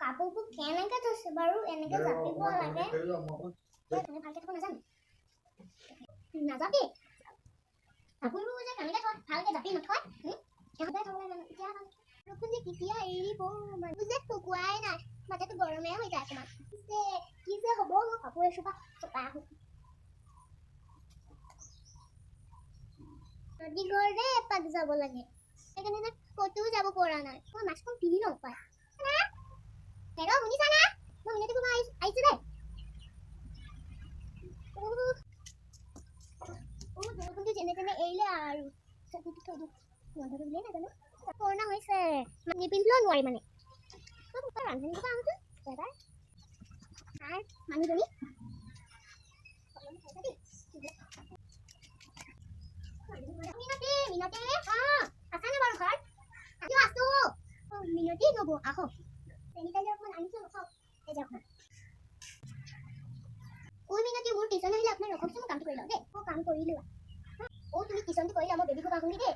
কাপোৰবোৰ কেনেকৈ থৈছে বাৰু এনেকৈ জাপিব লাগে তুমি ভালকৈ থ'ব নাজানো নাজাপি কাপোৰবোৰ যে কেনেকৈ থয় ভালকৈ জাপি নথয় সিহঁতে থ'ব লাগে এতিয়া বৰষুণ যে কেতিয়া এৰিব মানুহ যে শুকুৱাই নাই মাথাটো গৰমে হৈ যায় অকণমান কি যে হ'ব মই কাপোৰ এসোপা চপাই আহোঁ নদী ঘৰতে এপাক যাব লাগে সেইকাৰণে যে ক'তো যাব পৰা নাই মই মাছখন পিন্ধি লওঁ পাই হেল্ল' শুনিছা না মই মিনতি কুমাৰ আহিছোঁ দেই বৰষুণটো যেনে তেনে এৰিলে আৰু ছাতিটো থৈ দিওঁ বন্ধটো বুলিয়ে নাজানো কৰোণা হৈছে নিপিন্ধিলেও নোৱাৰি মানে ৰান্ধনিৰ পৰা আহোঁচোন এবাৰ আৰু মানুহজনী মিনতি মিনতি আছানে বাৰু ঘৰত আছোঁ মিনতি নব আহক চেনিটাইজাৰ অকণমান আনিছোঁ ৰখক এই যে অকণমান মিনতি মোৰ টিউশ্যন আহিলে আপোনাৰ ৰখকচোন মই কামটো কৰি লওঁ দেই মই কাম কৰিলোঁ তুমি টিউশ্যনটো কৰিলা মই বেবীক আহোঁগৈ দেই